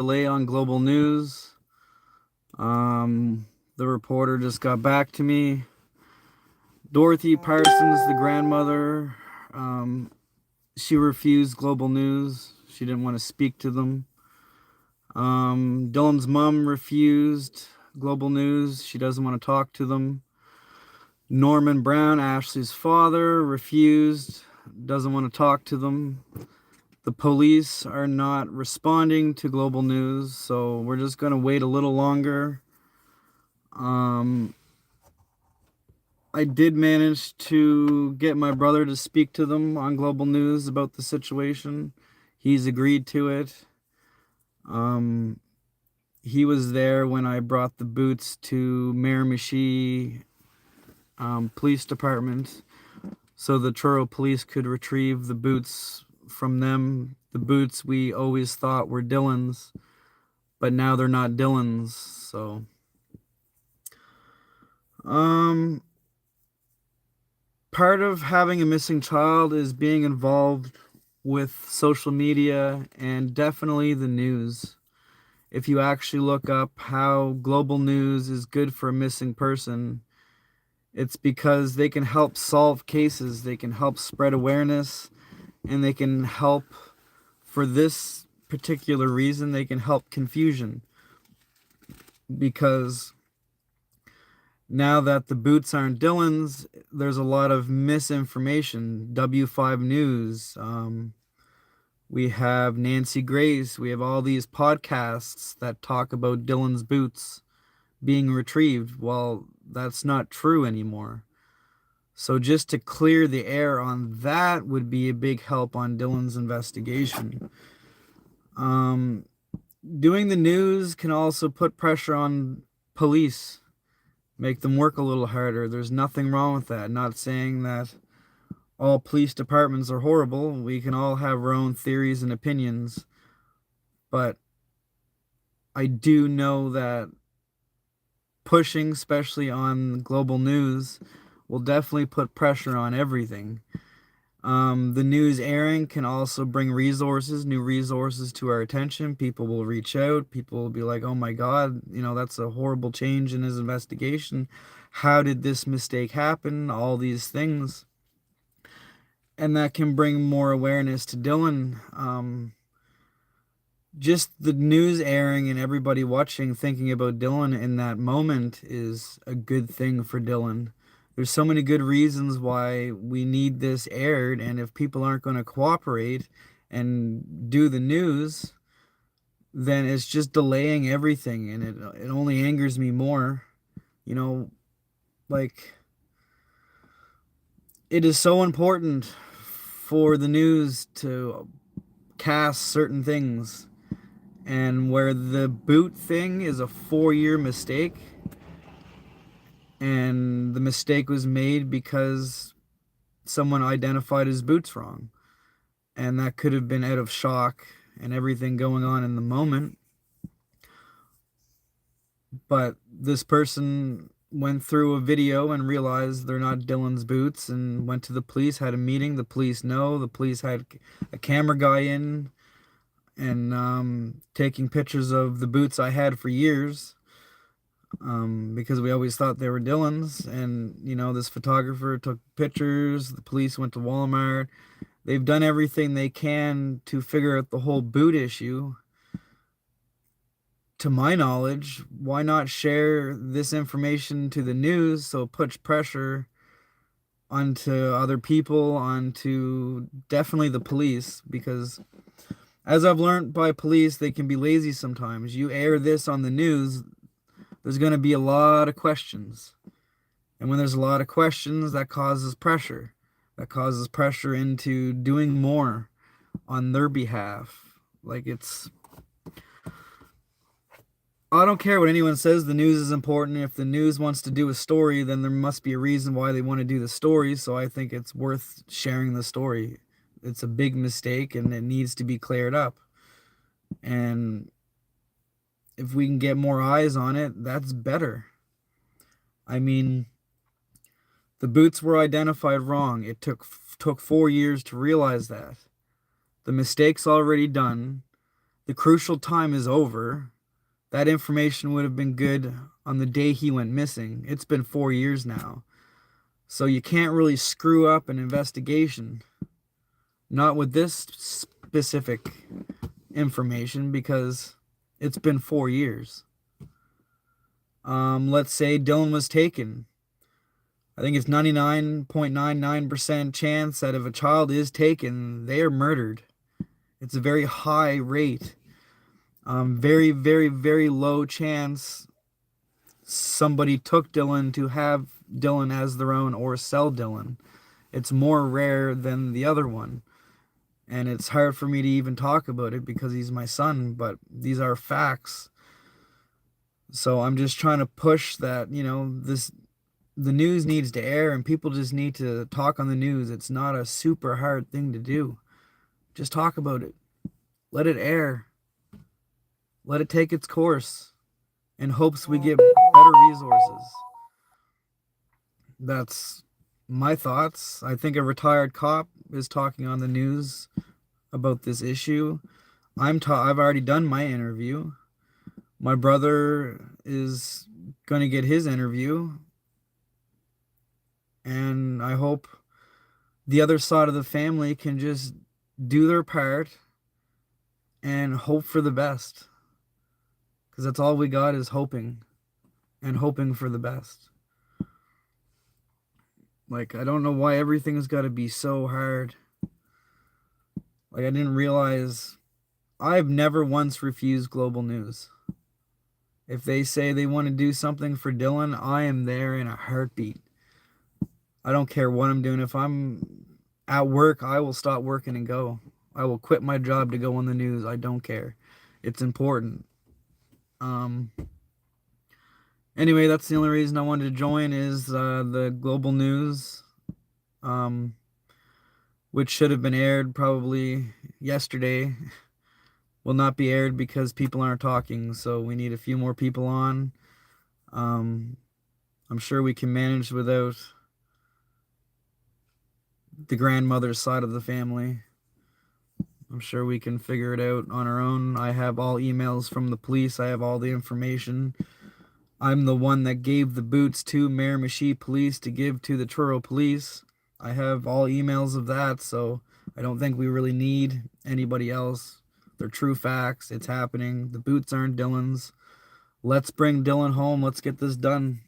delay on global news. The reporter just got back to me. Dorothy Parsons, the grandmother, she refused global news. She didn't want to speak to them. Dylan's mom refused global news. She doesn't want to talk to them. Norman Brown, Ashley's father, refused, doesn't want to talk to them. The police are not responding to global news, so we're just going to wait a little longer. I did manage to get my brother to speak to them on global news about the situation. He's agreed to it. He was there when I brought the boots to Miramichi Police Department, so the Truro Police could retrieve the boots from them. The boots we always thought were Dylan's, but now they're not Dylan's. So, part of having a missing child is being involved with social media and definitely the news. If you actually look up how global news is good for a missing person, it's because they can help solve cases, they can help spread awareness, and they can help, for this particular reason, they can help confusion. Because now that the boots aren't Dylan's, there's a lot of misinformation. W5 News, we have Nancy Grace, we have all these podcasts that talk about Dylan's boots being retrieved. Well, that's not true anymore. So just to clear the air on that would be a big help on Dylan's investigation. Doing the news can also put pressure on police, make them work a little harder. There's nothing wrong with that. Not saying that all police departments are horrible. We can all have our own theories and opinions. But I do know that pushing, especially on global news, will definitely put pressure on everything. The news airing can also bring new resources to our attention. People will reach out. People will be like, oh my God, that's a horrible change in his investigation. How did this mistake happen? All these things. And that can bring more awareness to Dylan. Just the news airing and everybody watching, thinking about Dylan in that moment is a good thing for Dylan. There's so many good reasons why we need this aired, and if people aren't going to cooperate and do the news, then it's just delaying everything, and it only angers me more. Like, it is so important for the news to cast certain things, and where the boot thing is a 4-year mistake, and the mistake was made because someone identified his boots wrong. And that could have been out of shock and everything going on in the moment. But this person went through a video and realized they're not Dylan's boots and went to the police, had a meeting. The police know. The police had a camera guy in and taking pictures of the boots I had for years. Because we always thought they were Dylan's, and this photographer took pictures. The police went to Walmart. They've done everything they can to figure out the whole boot issue. To my knowledge, why not share this information to the news so it puts pressure onto other people, onto definitely the police, because as I've learned by police, they can be lazy sometimes. You air this on the news, there's going to be a lot of questions. And when there's a lot of questions, that causes pressure. That causes pressure into doing more on their behalf. I don't care what anyone says, the news is important. If the news wants to do a story, then there must be a reason why they want to do the story. So I think it's worth sharing the story. It's a big mistake and it needs to be cleared up. And if we can get more eyes on it, that's better. I mean, the boots were identified wrong. It took 4 years to realize that. The mistake's already done. The crucial time is over. That information would have been good on the day he went missing. It's been 4 years now. So you can't really screw up an investigation. Not with this specific information because it's been 4 years. Let's say Dylan was taken. I think it's 99.99% chance that if a child is taken, they are murdered. It's a very high rate. Very, very, very low chance somebody took Dylan to have Dylan as their own or sell Dylan. It's more rare than the other one. And it's hard for me to even talk about it because he's my son, but these are facts. So I'm just trying to push that, the news needs to air and people just need to talk on the news. It's not a super hard thing to do. Just talk about it. Let it air. Let it take its course in hopes we get better resources. That's my thoughts. I think a retired cop is talking on the news about this issue. I've already done my interview. My brother is going to get his interview. And I hope the other side of the family can just do their part and hope for the best. Because that's all we got is hoping and hoping for the best. Like, I don't know why everything's got to be so hard. Like, I didn't realize I've never once refused global news. If they say they want to do something for Dylan, I am there in a heartbeat. I don't care what I'm doing. If I'm at work, I will stop working and go. I will quit my job to go on the news. I don't care. It's important. Anyway, that's the only reason I wanted to join is the global news, which should have been aired probably yesterday. Will not be aired because people aren't talking, so we need a few more people on. I'm sure we can manage without the grandmother's side of the family. I'm sure we can figure it out on our own. I have all emails from the police. I have all the information. I'm the one that gave the boots to Miramichi Police to give to the Truro Police. I have all emails of that, so I don't think we really need anybody else. They're true facts. It's happening. The boots aren't Dylan's. Let's bring Dylan home. Let's get this done.